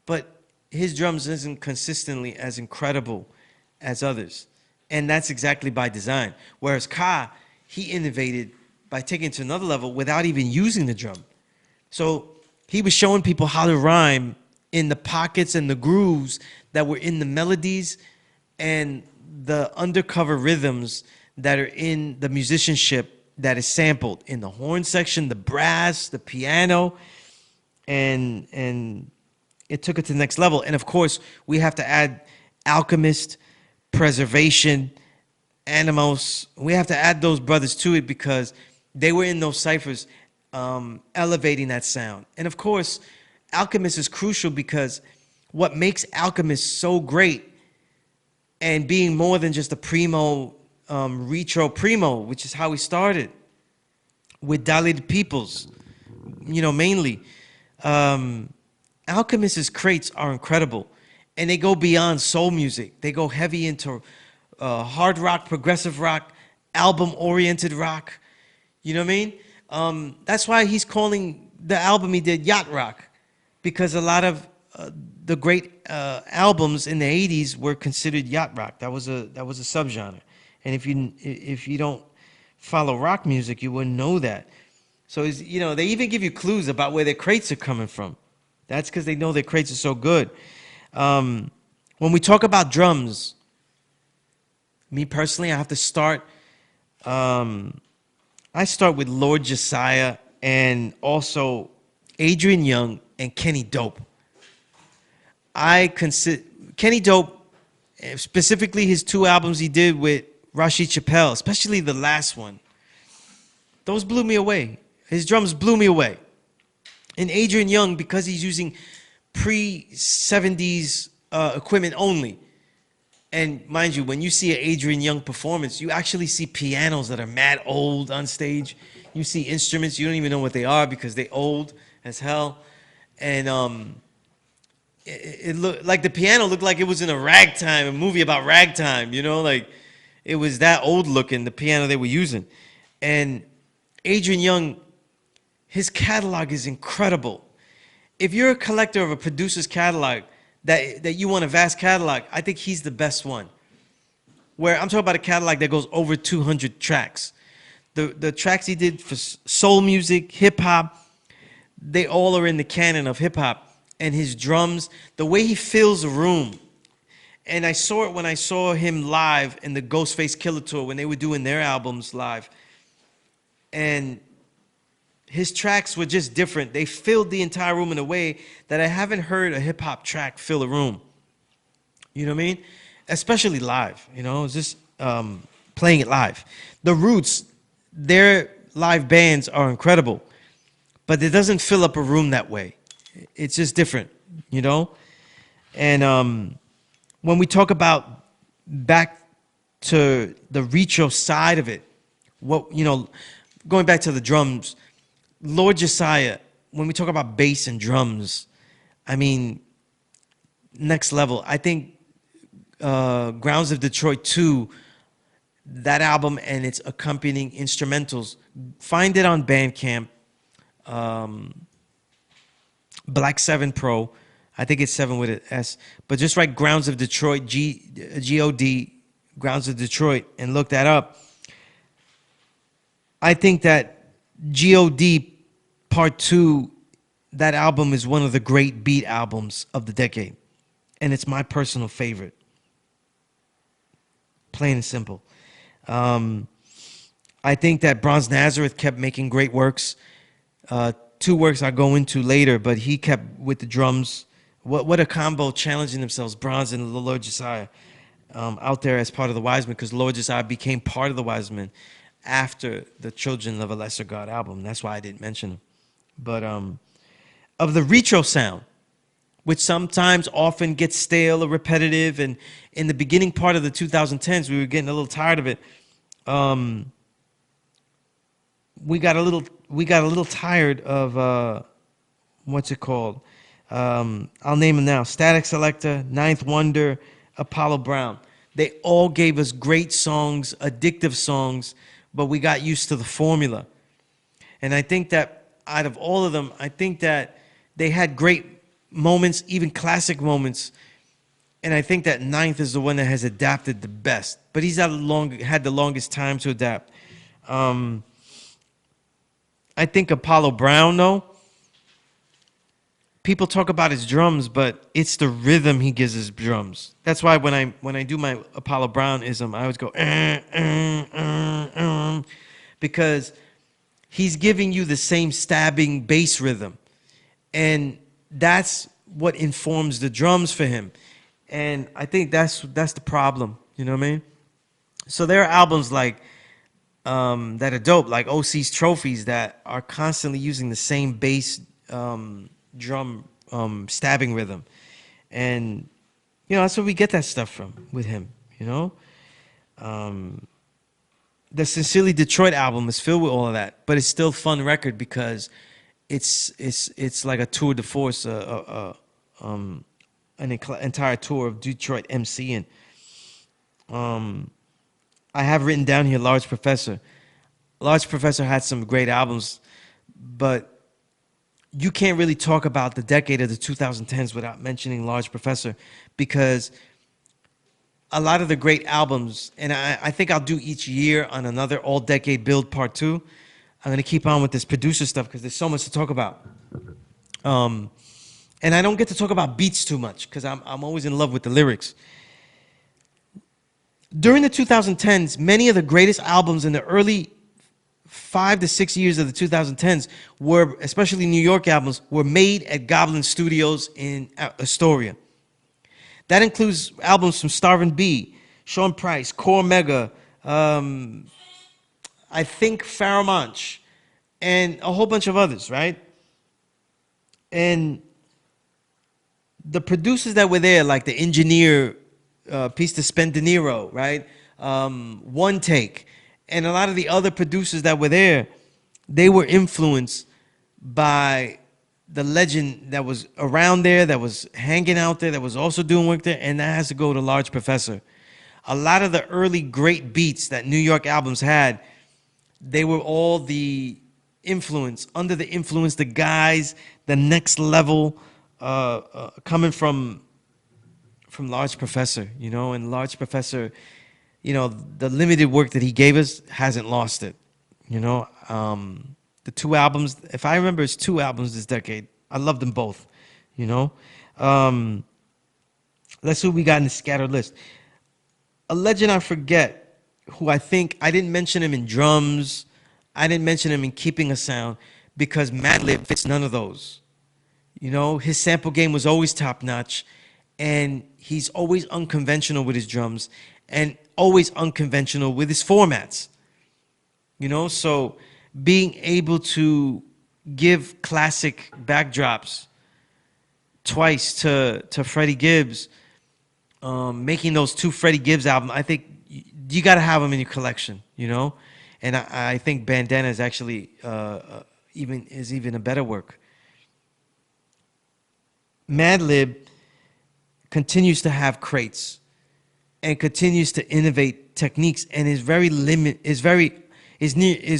but his drums isn't consistently as incredible as others. And that's exactly by design. Whereas Ka, he innovated by taking it to another level without even using the drum. So he was showing people how to rhyme in the pockets and the grooves that were in the melodies and the undercover rhythms that are in the musicianship that is sampled in the horn section, the brass, the piano, and it took it to the next level. And of course, we have to add Alchemist, Preservation, Animos. We have to add those brothers to it because they were in those ciphers elevating that sound. And of course, Alchemist is crucial because what makes Alchemist so great and being more than just a primo, retro primo, which is how we started with Dilated Peoples, mainly. Alchemist's crates are incredible and they go beyond soul music. They go heavy into hard rock, progressive rock, album-oriented rock. You know what I mean? That's why he's calling the album he did Yacht Rock, because a lot of the great albums in the '80s were considered yacht rock. That was a subgenre, and if you don't follow rock music, you wouldn't know that. So they even give you clues about where their crates are coming from. That's because they know their crates are so good. When we talk about drums, me personally, I have to start. I start with Lord Josiah and also Adrian Young and Kenny Dope. I consider Kenny Dope, specifically his 2 albums he did with Rashid Chappelle, especially the last one. Those blew me away. His drums blew me away. And Adrian Young, because he's using pre-'70s equipment only. And mind you, when you see an Adrian Young performance, you actually see pianos that are mad old on stage. You see instruments, you don't even know what they are because they're old as hell. And it looked like the piano looked like it was in a movie about ragtime, like it was that old looking, the piano they were using. And Adrian Young, his catalog is incredible. If you're a collector of a producer's catalog, that you want a vast catalog, I think he's the best one. Where I'm talking about a catalog that goes over 200 tracks. The tracks he did for soul music, hip hop, they all are in the canon of hip hop. And his drums, the way he fills a room. And I saw it when I saw him live in the Ghostface Killer Tour when they were doing their albums live. And his tracks were just different. They filled the entire room in a way that I haven't heard a hip-hop track fill a room. You know what I mean? Especially live, just playing it live. The Roots, their live bands are incredible, but it doesn't fill up a room that way. It's just different, And when we talk about back to the retro side of it, going back to the drums, Lord Josiah, when we talk about bass and drums, I mean, next level. I think Grounds of Detroit 2, that album and its accompanying instrumentals, find it on Bandcamp. Black 7 Pro, I think it's 7 with an S, but just write Grounds of Detroit, G-O-D, Grounds of Detroit, and look that up. I think that God Part 2, that album is one of the great beat albums of the decade. And it's my personal favorite. Plain and simple. Um, I think that Bronze Nazareth kept making great works. Two works I go into later, but he kept with the drums. What a combo, challenging themselves, Bronze and the Lord Josiah, out there as part of the Wiseman, because Lord Josiah became part of the Wiseman after the Children of a Lesser God album. That's why I didn't mention him. But of the retro sound, which sometimes often gets stale or repetitive, and in the beginning part of the 2010s, we were getting a little tired of it. Um, we got a little tired of what's it called? I'll name them now: Static Selector, Ninth Wonder, Apollo Brown. They all gave us great songs, addictive songs, but we got used to the formula. And I think that out of all of them, I think that they had great moments, even classic moments. And I think that Ninth is the one that has adapted the best. But he's had the longest time to adapt. Um, I think Apollo Brown, though, people talk about his drums, but it's the rhythm he gives his drums. That's why when I do my Apollo Brownism, I always go because he's giving you the same stabbing bass rhythm, and that's what informs the drums for him. And I think that's the problem. You know what I mean? So there are albums like that are dope, like OC's Trophies, that are constantly using the same bass drum stabbing rhythm, and that's where we get that stuff from with him. Um, the Sincerely Detroit album is filled with all of that, but it's still a fun record because it's like a tour de force, entire tour of Detroit MCing. Um, I have written down here Large Professor. Large Professor had some great albums, but you can't really talk about the decade of the 2010s without mentioning Large Professor, because a lot of the great albums, and I think I'll do each year on another all-decade build part 2. I'm going to keep on with this producer stuff because there's so much to talk about. And I don't get to talk about beats too much because I'm always in love with the lyrics. During the 2010s, many of the greatest albums in the early 5 to 6 years of the 2010s were, especially New York albums, were made at Goblin Studios in Astoria. That includes albums from Starvin' B, Sean Price, Core Mega, I think Pharoah Monch, and a whole bunch of others, right? And the producers that were there, like the engineer, Piece to Spend De Niro, right? One Take, and a lot of the other producers that were there, they were influenced by the legend that was around there, that was hanging out there, that was also doing work there, and that has to go to Large Professor. A lot of the early great beats that New York albums had, they were all under the influence, the guys, the next level, coming from Large Professor, and Large Professor, the limited work that he gave us hasn't lost it, the 2 albums, if I remember, it's 2 albums this decade. I love them both, Let's see what we got in the scattered list. A legend I forget, who I think, I didn't mention him in drums, I didn't mention him in keeping a sound, because Madlib fits none of those. His sample game was always top notch, and he's always unconventional with his drums, and always unconventional with his formats. So being able to give classic backdrops twice to Freddie Gibbs, making those 2 Freddie Gibbs albums, I think you got to have them in your collection, And I think Bandana is actually even a better work. Madlib continues to have crates and continues to innovate techniques, and is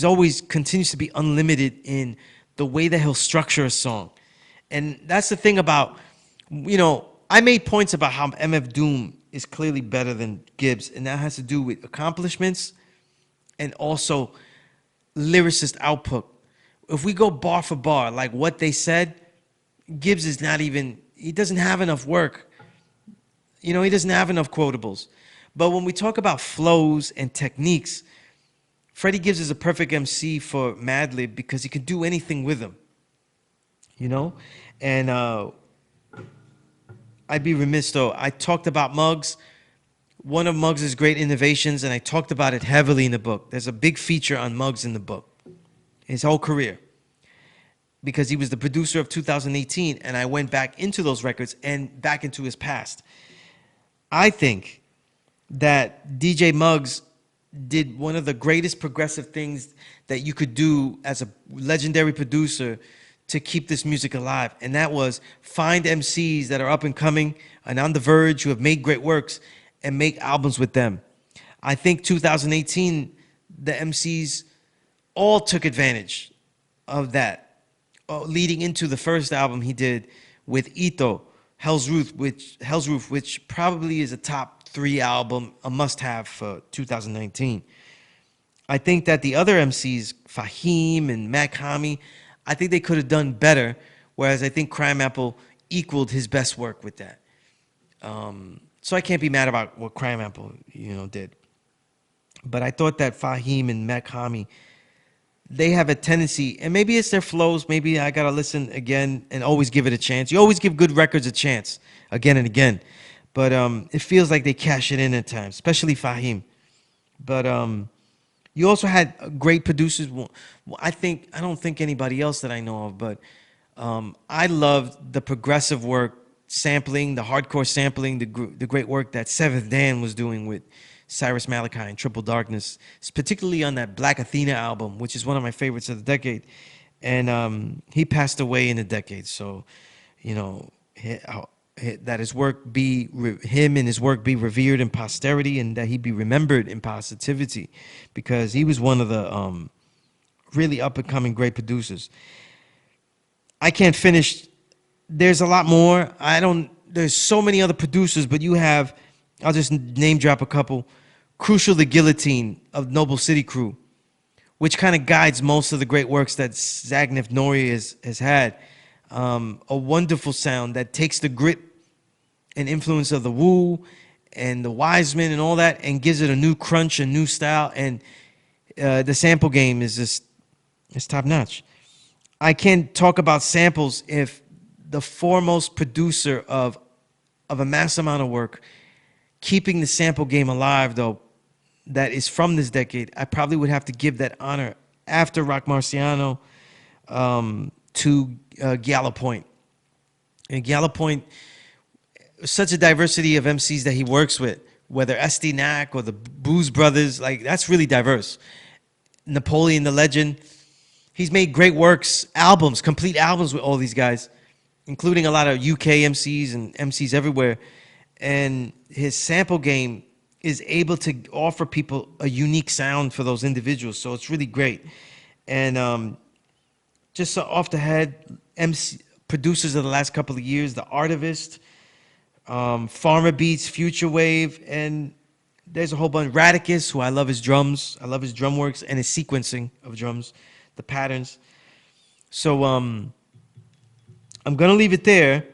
always continues to be unlimited in the way that he'll structure a song. And that's the thing about, I made points about how MF Doom is clearly better than Gibbs, and that has to do with accomplishments and also lyricist output. If we go bar for bar, like what they said, Gibbs is not even, he doesn't have enough work. You know, he doesn't have enough quotables. But when we talk about flows and techniques, Freddie Gibbs is a perfect MC for Madlib because he can do anything with him, you know? And I'd be remiss though. I talked about Muggs. One of Muggs' great innovations, and I talked about it heavily in the book. There's a big feature on Muggs in the book, his whole career, because he was the producer of 2018, and I went back into those records and back into his past. I think that DJ Muggs did one of the greatest progressive things that you could do as a legendary producer to keep this music alive, and that was find MCs that are up and coming and on the verge who have made great works and make albums with them. I think 2018, the MCs all took advantage of that, leading into the first album he did with Ito, Hell's Roof, which probably is a top 3 album, a must-have for 2019. I think that the other MCs, Fahim and Mac Hami, I think they could have done better, whereas I think Crime Apple equaled his best work with that. So I can't be mad about what Crime Apple, did. But I thought that Fahim and Mac Hami, they have a tendency, and maybe it's their flows, maybe I gotta listen again and always give it a chance. You always give good records a chance, again and again. But it feels like they cash it in at times, especially Fahim. But you also had great producers. I don't think anybody else that I know of, but I loved the progressive work, sampling, the hardcore sampling, the great work that Seventh Dan was doing with Cyrus Malachi and Triple Darkness, particularly on that Black Athena album, which is one of my favorites of the decade. And he passed away in the decade, so that his work be him and his work be revered in posterity, and that he be remembered in positivity, because he was one of the really up and coming great producers. I can't finish. There's a lot more. There's so many other producers, but you have, I'll just name drop a couple. Crucial the Guillotine of Noble City Crew, which kind of guides most of the great works that Zagnif Nori has had. A wonderful sound that takes the grit and influence of the Wu and the Wiseman and all that and gives it a new crunch, a new style, and the sample game is just, it's top notch. I can't talk about samples if the foremost producer of a mass amount of work, keeping the sample game alive though, that is from this decade, I probably would have to give that honor after Rock Marciano to Gallo Point. And Gallo Point, such a diversity of MCs that he works with, whether SD Nack or the Booze Brothers, like that's really diverse. Napoleon the Legend, he's made great works, albums, complete albums with all these guys, including a lot of UK MCs and MCs everywhere. And his sample game is able to offer people a unique sound for those individuals. So it's really great. And just off the head, MC producers of the last couple of years, The Artivist, Farmer Beats, Future Wave, and there's a whole bunch. Radicus, who I love his drums. I love his drum works and his sequencing of drums, the patterns. So I'm going to leave it there,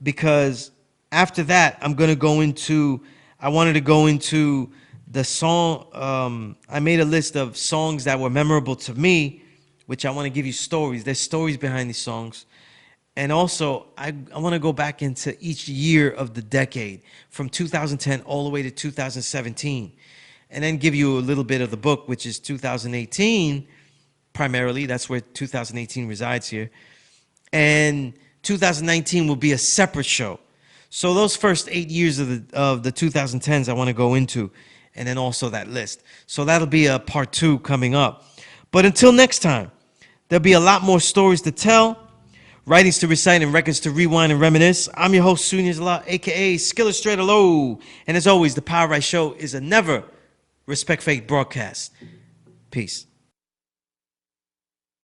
because after that, I wanted to go into the song. I made a list of songs that were memorable to me, which I want to give you stories. There's stories behind these songs. And also, I want to go back into each year of the decade, from 2010 all the way to 2017, and then give you a little bit of the book, which is 2018, primarily. That's where 2018 resides here. And 2019 will be a separate show. So those first 8 years of the 2010s I want to go into, and then also that list. So that'll be a part 2 coming up. But until next time, there'll be a lot more stories to tell, writings to recite, and records to rewind and reminisce. I'm your host, Sunius Law, a.k.a. Skiller Straight Low. And as always, the Power Right Show is a never respect fake broadcast. Peace.